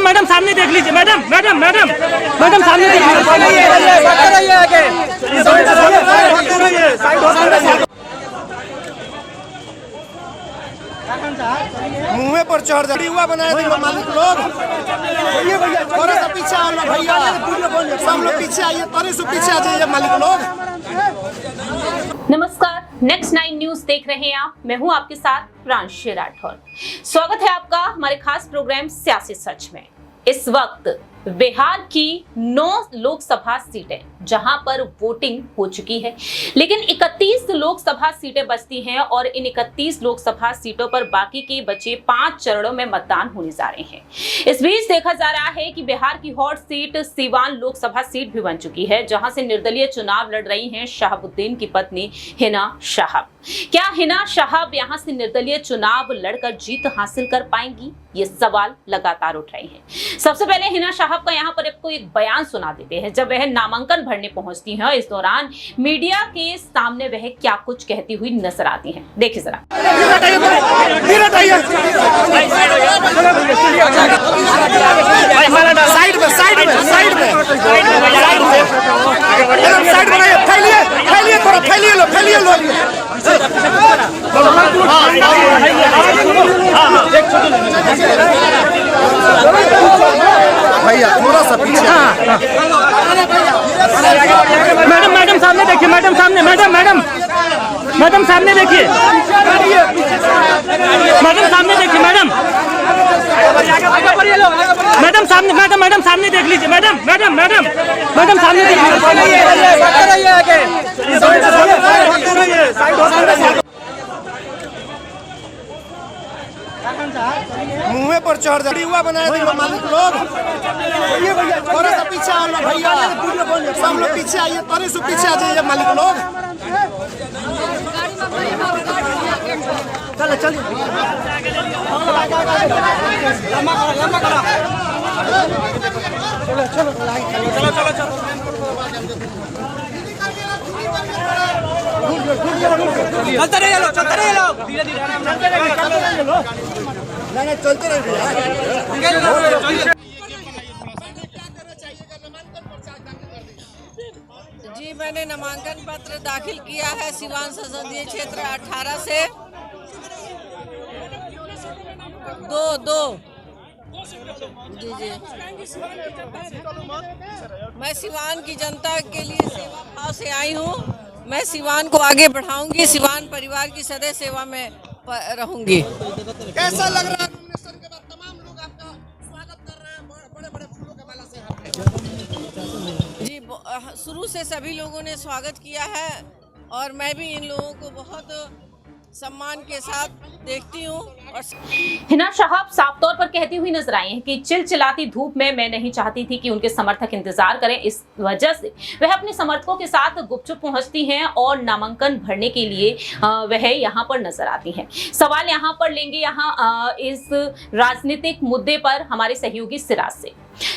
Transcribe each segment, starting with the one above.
Madam सामने देख लीजिए, मैडम मैडम मैडम मैडम सामने देख लीजिए। मुँह पर चढ़ जा हुआ बनाया थे मालिक लोग। भैया थोड़ा सा पीछे आओ ना भैया, सब लोग पीछे आइए, थोड़े से पीछे आ जाइए मालिक लोग। नमस्कार, नेक्स्ट 9 न्यूज देख रहे हैं आप। मैं हूं आपके साथ प्रांशी राठौर। स्वागत है आपका हमारे खास प्रोग्राम सियासी सच में। इस वक्त बिहार की 9 लोकसभा सीटें जहां पर वोटिंग हो चुकी है, लेकिन 31 लोकसभा सीटें बचती हैं और इन 31 लोकसभा सीटों पर बाकी के बचे 5 चरणों में मतदान होने जा रहे हैं। इस बीच देखा जा रहा है कि बिहार की hot seat Siwan Lok Sabha seat भी बन चुकी है, जहां से निर्दलीय चुनाव लड़ रही हैं शहाबुद्दीन की पत्नी हिना शाहब। क्या हिना शाहब यहां से निर्दलीय चुनाव लड़कर जीत हासिल कर पाएंगी? ये सवाल लगातार उठ रहे हैं। सबसे पहले हिना शाहब का यहाँ पर आपको एक बयान सुना देते हैं जब वह नामांकन भरने पहुंचती हैं। इस दौरान मीडिया के सामने वह क्या कुछ कहती हुई नजर आती हैं, देखिए जरा। भैया थोड़ा सा पीछे। मैडम मैडम सामने देखिए, मैडम सामने, मैडम मैडम मैडम सामने देखिए, मैडम सामने देखिए, मैडम मैडम सामने, मैडम मैडम सामने देख लीजिए, मैडम मैडम मैडम मैडम सामने देख लीजिए। मुँह पर चढ़ जा हुआ बनाया थे मालिक लोग। भैया थोड़ा सा पीछे आओ ना भैया, सब लोग पीछे आइए, थोड़े से पीछे आ जाइए मालिक लोग। चलो चलिए चलो चलते रहिए लोग, धीरे धीरे चलते रहिए। जी, मैंने नामांकन पत्र दाखिल किया है सिवान संसदीय क्षेत्र 18 से 2 जी जी। मैं सिवान की जनता के लिए सेवा भाव से आई हूँ। मैं सिवान को आगे बढ़ाऊंगी, सिवान परिवार की सदैव सेवा में रहूंगी। कैसा लग रहा है? नॉमिनेशन के बाद तमाम लोग आपका स्वागत कर रहे हैं, बड़े बड़े फूलों के माला से। जी, शुरू से सभी लोगों ने स्वागत किया है और मैं भी इन लोगों को बहुत सम्मान के साथ देखती हूँ। और हिना शाहब साफ तौर पर कहती हुई नजर आई हैं कि चिलचिलाती धूप में मैं नहीं चाहती थी कि उनके समर्थक इंतजार करें। इस वजह से वह अपने समर्थकों के साथ गुपचुप पहुंचती हैं और नामांकन भरने के लिए वह यहाँ पर नजर आती हैं। सवाल यहाँ पर लेंगे इस राजनीतिक मुद्दे पर हमारे सहयोगी सिराज से।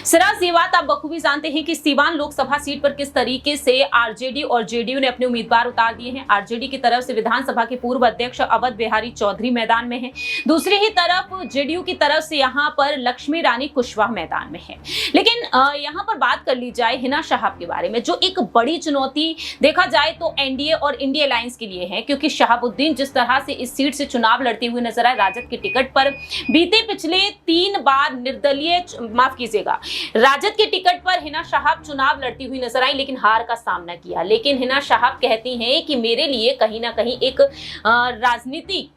सिराज, ये बात आप बखूबी जानते हैं कि सीवान लोकसभा सीट पर किस तरीके से आरजेडी और जेडीयू ने अपने उम्मीदवार उतार दिए हैं। आरजेडी की तरफ से विधानसभा के पूर्व अध्यक्ष अवध बिहारी चौधरी मैदान में हैं, दूसरी ही तरफ जेडीयू की तरफ से यहाँ पर लक्ष्मी रानी कुशवाहा मैदान में है। लेकिन यहाँ पर बात कर ली जाए हिना शाहब के बारे में, जो एक बड़ी चुनौती देखा जाए तो एनडीए और इंडिया अलायंस के लिए है, क्योंकि शहाबुद्दीन जिस तरह से इस सीट से चुनाव लड़ते हुए नजर आए राजद के टिकट पर, बीते पिछले 3 बार निर्दलीय, माफ कीजिएगा, राजद के टिकट पर हिना शाहब चुनाव लड़ती हुई नजर आई, लेकिन हार का सामना किया। लेकिन हिना शाहब कहती हैं कि मेरे लिए कहीं ना कहीं एक राजनीति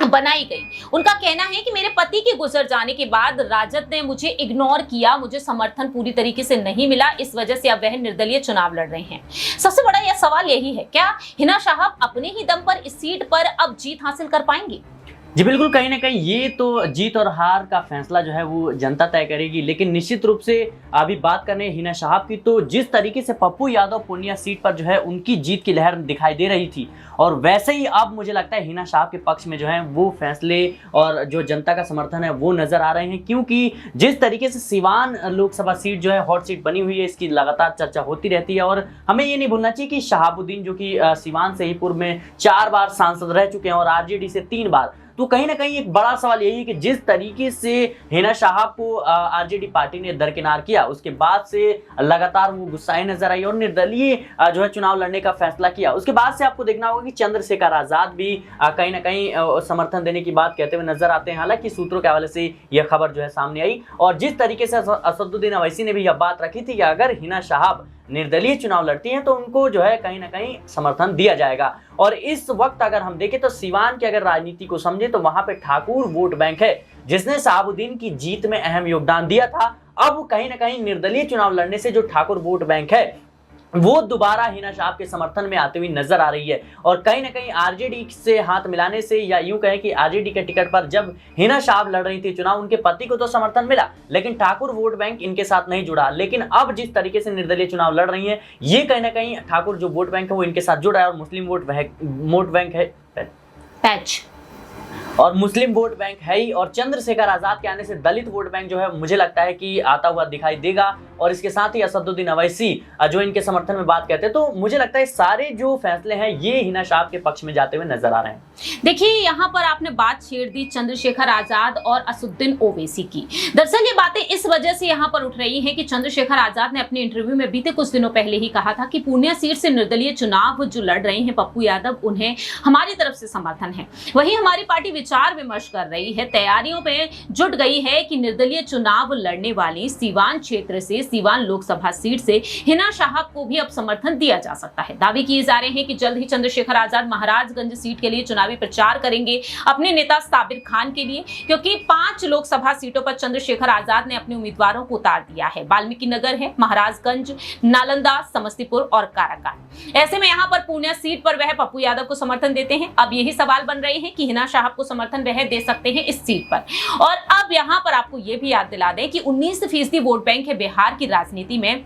बनाई गई। उनका कहना है कि मेरे पति के गुजर जाने के बाद राजद ने मुझे इग्नोर किया, मुझे समर्थन पूरी तरीके से नहीं मिला, इस वजह से अब वह निर्दलीय चुनाव लड़ रहे हैं। सबसे बड़ा यह सवाल यही है, क्या हिना शाहब अपने ही दम पर इस सीट पर अब जीत हासिल कर पाएंगी? जी बिल्कुल, कहीं ना कहीं ये तो जीत और हार का फैसला जो है वो जनता तय करेगी। लेकिन निश्चित रूप से अभी बात करने हिना शाहब की, तो जिस तरीके से पप्पू यादव पूर्णिया सीट पर जो है उनकी जीत की लहर दिखाई दे रही थी, और वैसे ही अब मुझे लगता है हिना शाहब के पक्ष में जो है वो फैसले और जो जनता का समर्थन है वो नजर आ रहे हैं। क्योंकि जिस तरीके से सिवान लोकसभा सीट जो है हॉट सीट बनी हुई है, इसकी लगातार चर्चा होती रहती है। और हमें ये नहीं भूलना चाहिए कि शहाबुद्दीन जो कि सिवान से ही पूर्व में 4 बार सांसद रह चुके हैं और आरजेडी से 3 बार, तो कहीं ना कहीं एक बड़ा सवाल यही है कि जिस तरीके से हिना साहब को आरजेडी पार्टी ने दरकिनार किया, उसके बाद से लगातार वो गुस्साए नजर आई और निर्दलीय जो है चुनाव लड़ने का फैसला किया। उसके बाद से आपको देखना होगा कि चंद्रशेखर आजाद भी कहीं ना कहीं समर्थन देने की बात कहते हुए नजर आते हैं। हालांकि सूत्रों के हवाले से यह खबर जो है सामने आई और जिस तरीके से असदुद्दीन अवैसी ने भी यह बात रखी थी कि अगर हिना साहब निर्दलीय चुनाव लड़ती हैं तो उनको जो है कहीं ना कहीं समर्थन दिया जाएगा। और इस वक्त अगर हम देखें तो सीवान की अगर राजनीति को समझे तो वहां पे ठाकुर वोट बैंक है जिसने शहाबुद्दीन की जीत में अहम योगदान दिया था। अब कहीं ना कहीं निर्दलीय चुनाव लड़ने से जो ठाकुर वोट बैंक है वो दोबारा हिना साहब के समर्थन में आती हुई नजर आ रही है और कहीं ना कहीं आरजेडी से हाथ मिलाने से, या यूं कहें कि आरजेडी के टिकट पर जब हिना साहब लड़ रही थी चुनाव, उनके पति को तो समर्थन मिला लेकिन ठाकुर वोट बैंक इनके साथ नहीं जुड़ा। लेकिन अब जिस तरीके से निर्दलीय चुनाव लड़ रही है ये कहीं ना कहीं ठाकुर जो वोट बैंक है वो इनके साथ जुड़ा है और मुस्लिम वोट बैंक है पैच और मुस्लिम वोट बैंक है ही। और चंद्रशेखर आजाद के आने से दलित वोट बैंक जो है मुझे लगता है कि आता हुआ दिखाई देगा और इसके साथ ही असदुद्दीन अवैसी जो इनके समर्थन में बात कहते हैं। तो मुझे लगता है सारे जो फैसले हैं ये हिना साहब के पक्ष में जाते हुए नजर आ रहे हैं। देखिए यहाँ पर आपने बात छेड़ दी चंद्रशेखर आजाद और असदुद्दीन ओवैसी की। दरअसल ये बातें इस वजह से यहाँ पर उठ रही हैं कि चंद्रशेखर आजाद ने अपने इंटरव्यू में बीते कुछ दिनों पहले ही कहा था कि पूर्णिया सीट से निर्दलीय चुनाव जो लड़ रहे हैं पप्पू यादव, उन्हें हमारी तरफ से समर्थन है। वहीं हमारी पार्टी विचार विमर्श कर रही है, तैयारियों में जुट गई है कि निर्दलीय चुनाव लड़ने वाली सीवान क्षेत्र से, सीवान लोकसभा सीट से हिना साहब को भी अब समर्थन दिया जा सकता है। दावे किए जा रहे हैं कि जल्द ही चंद्रशेखर आजाद महाराजगंज सीट के लिए चुनावी प्रचार करेंगे अपने नेता साबिर खान के लिए, क्योंकि 5 लोकसभा सीटों पर चंद्रशेखर आजाद ने अपने उम्मीदवारों को उतार दिया है। वाल्मीकि नगर है, महाराजगंज, नालंदा, समस्तीपुर और काराकाट। ऐसे में यहाँ पर पूर्णिया सीट पर वह पप्पू यादव को समर्थन देते हैं। अब यही सवाल बन रहे हैं कि हिना साहब को समर्थन वह दे सकते हैं इस सीट पर। और अब यहाँ पर आपको यह भी याद दिला दें कि 19% वोट बैंक है बिहार की राजनीति में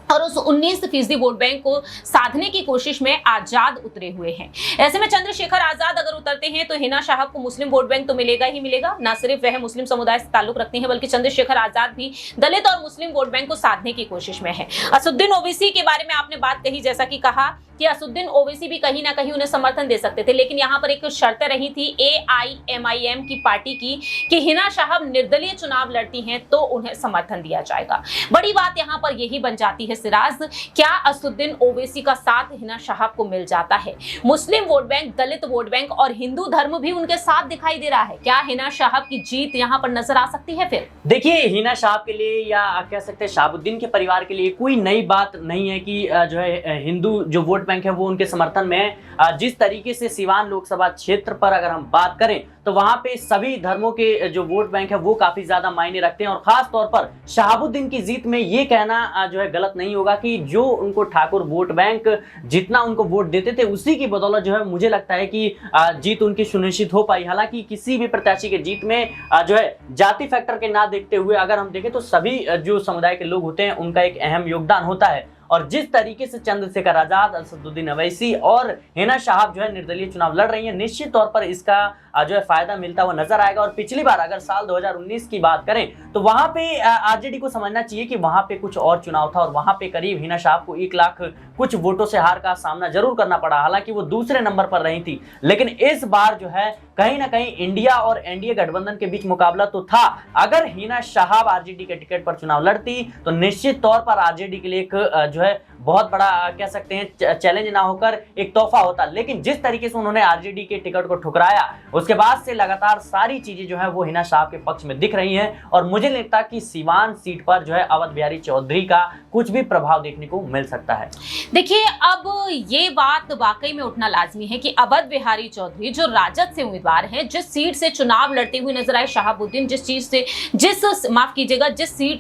और उस 19% वोट बैंक को साधने की कोशिश में आजाद उतरे हुए हैं। ऐसे में चंद्रशेखर आजाद अगर उतरते हैं तो हिना साहब को मुस्लिम वोट बैंक तो मिलेगा ही मिलेगा। न सिर्फ वह मुस्लिम समुदाय से ताल्लुक रखते हैं बल्कि चंद्रशेखर आजाद भी दलित और मुस्लिम वोट बैंक को साधने की कोशिश में है। असदुद्दीन ओवैसी के बारे में आपने बात कही, जैसा कि कहा कि असदुद्दीन ओवैसी भी कहीं ना कहीं उन्हें समर्थन दे सकते थे, लेकिन यहाँ पर एक शर्त रही थी AIMIM की पार्टी की कि हिना साहब निर्दलीय चुनाव लड़ती हैं तो उन्हें समर्थन दिया जाएगा। बड़ी बात यहाँ पर यही बन जाती है सिराज, क्या असदुद्दीन ओवैसी का साथ हिना साहब को मिल जाता है? मुस्लिम वोट बैंक, दलित वोट बैंक और हिंदू धर्म भी उनके साथ दिखाई दे रहा है। क्या हिना साहब की जीत यहाँ पर नजर आ सकती है? फिर देखिए हिना साहब के लिए या कह सकते हैं शहाबुद्दीन के परिवार के लिए कोई नई बात नहीं है कि जो है हिंदू जो वोट बैंक है वो उनके समर्थन में है। जिस तरीके से सीवान लोकसभा क्षेत्र पर अगर हम बात करें तो वहां पे सभी धर्मों के जो वोट बैंक है वो काफी ज्यादा मायने रखते हैं और खास तौर पर शहाबुद्दीन की जीत में ये कहना जो है गलत नहीं होगा कि जो उनको ठाकुर वोट बैंक जितना उनको वोट देते थे उसी की बदौलत जो है मुझे लगता है कि जीत उनकी सुनिश्चित हो पाई। हालांकि किसी भी प्रत्याशी के जीत में जो है जाति फैक्टर के ना देखते हुए अगर हम देखें तो सभी जो समुदाय के लोग होते हैं उनका एक अहम योगदान होता है। और जिस तरीके से चंद्रशेखर आजाद, असदुद्दीन अवैसी और हिना साहब जो है निर्दलीय चुनाव लड़ रही है, निश्चित तौर पर इसका जो है फायदा मिलता हुआ नजर आएगा। और पिछली बार अगर साल 2019 की बात करें तो वहां पे आरजेडी को समझना चाहिए कि वहां पे कुछ और चुनाव था और वहां पे करीब हिना साहब को 1 लाख कुछ वोटों से हार का सामना जरूर करना पड़ा। हालांकि वो दूसरे नंबर पर रही थी, लेकिन इस बार जो है कहीं ना कहीं इंडिया और एनडीए गठबंधन के बीच मुकाबला तो था। अगर हिना साहब आरजेडी के टिकट पर चुनाव लड़ती तो निश्चित तौर पर आरजेडी के लिए एक जो है बहुत बड़ा कह सकते हैं चैलेंज ना होकर एक तोहफा होता। लेकिन जिस तरीके से उन्होंने आरजेडी के टिकट को ठुकराया उसके बाद से लगातार सारी चीजें जो है वो हिना साहब के पक्ष में दिख रही हैं और मुझे लगता है कि सीवान सीट पर जो है अवध बिहारी चौधरी का कुछ भी प्रभाव देखने को मिल सकता है। देखिए अब ये बात वाकई में उठना लाजमी है कि अवध बिहारी चौधरी जो राजद से उम्मीदवार हैं, जिस सीट से चुनाव लड़ते हुए नजर आए शहाबुद्दीन, जिस सीट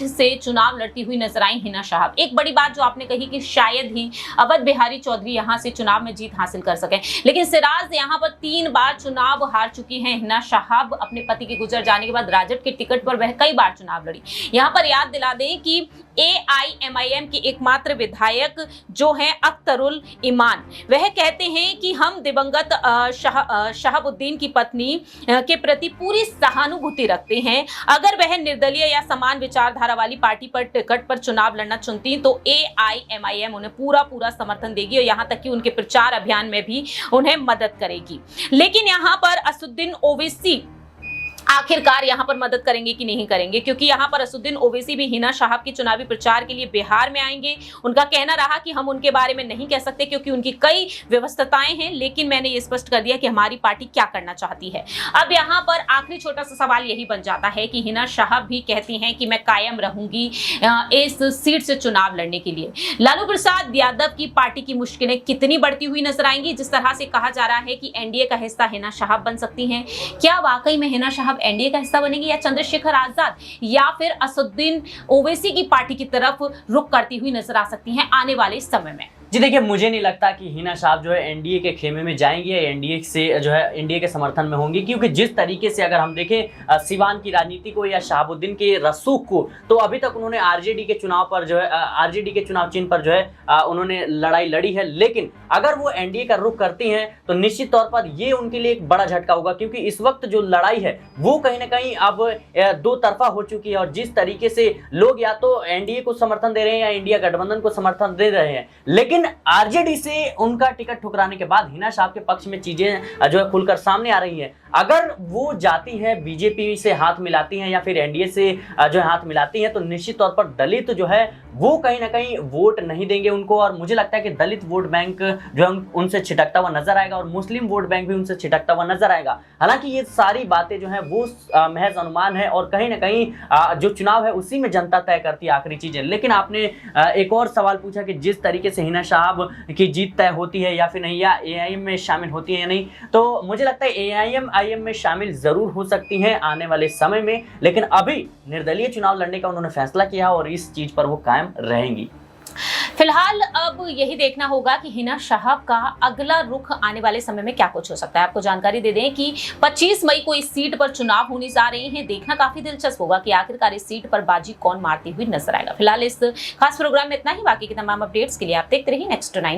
से चुनाव लड़ती हुई नजर आई हिना साहब, एक बड़ी बात जो आपने कही कि शायद ही अवध बिहारी चौधरी यहां से चुनाव में जीत हासिल कर सके, लेकिन सिराज यहां पर 3 बार चुनाव हार चुकी हैं हिना साहब। अपने पति के गुजर जाने के बाद राजद के टिकट पर वह कई बार चुनाव लड़ी। यहां पर याद दिला दें कि AIMIM के एकमात्र विधायक जो हैं अख्तरुल ईमान, वह कहते हैं कि हम दिवंगत शहाबुद्दीन की पत्नी के प्रति पूरी सहानुभूति रखते हैं। अगर वह निर्दलीय या समान विचारधारा वाली पार्टी पर टिकट पर चुनाव लड़ना चुनती तो AIMIM उन्हें पूरा समर्थन देगी और यहां तक कि उनके प्रचार अभियान में भी उन्हें मदद करेगी। लेकिन यहां पर असदुद्दीन ओवैसी आखिरकार यहां पर मदद करेंगे कि नहीं करेंगे, क्योंकि यहां पर असदुद्दीन ओवैसी भी हिना साहब के चुनावी प्रचार के लिए बिहार में आएंगे। उनका कहना रहा कि हम उनके बारे में नहीं कह सकते क्योंकि उनकी कई व्यवस्थाएं हैं, लेकिन मैंने ये स्पष्ट कर दिया कि हमारी पार्टी क्या करना चाहती है। अब यहां पर आखिरी छोटा सा सवाल यही बन जाता है कि हिना साहब भी कहती हैं कि मैं कायम रहूंगी इस सीट से चुनाव लड़ने के लिए। लालू प्रसाद यादव की पार्टी की मुश्किलें कितनी बढ़ती हुई नजर आएंगी? जिस तरह से कहा जा रहा है कि एनडीए का हिस्सा हिना साहब बन सकती हैं, क्या वाकई में हिना साहब एनडीए का हिस्सा बनेगी या चंद्रशेखर आजाद या फिर असदुद्दीन ओवैसी की पार्टी की तरफ रुख करती हुई नजर आ सकती हैं आने वाले समय में? जी देखिए, मुझे नहीं लगता कि हिना साहब जो है एनडीए के खेमे में जाएंगी या एनडीए से जो है एनडीए के समर्थन में होंगी, क्योंकि जिस तरीके से अगर हम देखें सिवान की राजनीति को या शहाबुद्दीन के रसूख को, तो अभी तक उन्होंने आरजेडी के चुनाव पर जो है आरजेडी के चुनाव चिन्ह पर जो है उन्होंने लड़ाई लड़ी है। लेकिन अगर वो एनडीए का रुख करती हैं तो निश्चित तौर पर ये उनके लिए एक बड़ा झटका होगा, क्योंकि इस वक्त जो लड़ाई है वो कहीं ना कहीं अब दो तरफा हो चुकी है। और जिस तरीके से लोग या तो एनडीए को समर्थन दे रहे हैं या इंडिया गठबंधन को समर्थन दे रहे हैं, लेकिन आरजेडी से उनका टिकट ठुकराने के बाद हिना साहब के पक्ष में चीजें जो है खुलकर सामने आ रही हैं। अगर वो जाती है बीजेपी से हाथ मिलाती हैं या फिर एनडीए से जो है हाथ मिलाती हैं, तो निश्चित तौर पर दलित जो है वो कहीं ना कहीं वोट नहीं देंगे उनको। और मुझे लगता है कि दलित वोट बैंक जो है उनसे छिटकता हुआ नजर आएगा और मुस्लिम वोट बैंक भी उनसे छिटकता हुआ नजर आएगा। हालांकि ये सारी बातें जो है वो महज अनुमान है और कहीं ना कहीं जो चुनाव है उसी में जनता तय करती है आखिरी चीजें। लेकिन आपने एक और सवाल पूछा कि जिस तरीके से हिना साहब की जीत तय होती है या फिर नहीं, या AIM में शामिल होती है या नहीं, तो मुझे लगता है AIM में शामिल जरूर हो सकती हैं आने वाले समय में। लेकिन अभी निर्दलीय चुनाव लड़ने का उन्होंने फैसला किया और इस चीज पर वो कायम रहेंगी। फिलहाल अब यही देखना होगा कि हिना साहब का अगला रुख आने वाले समय में क्या कुछ हो सकता है। आपको जानकारी दे दें कि 25 मई को इस सीट पर चुनाव होने जा रहे हैं। देखना काफी दिलचस्प होगा कि आखिरकार इस सीट पर बाजी कौन मारती हुई नजर आएगा। फिलहाल इस खास प्रोग्राम में इतना ही। बाकी के तमाम अपडेट्स के लिए आप देखते रहिए नेक्स्ट 9 न्यूज।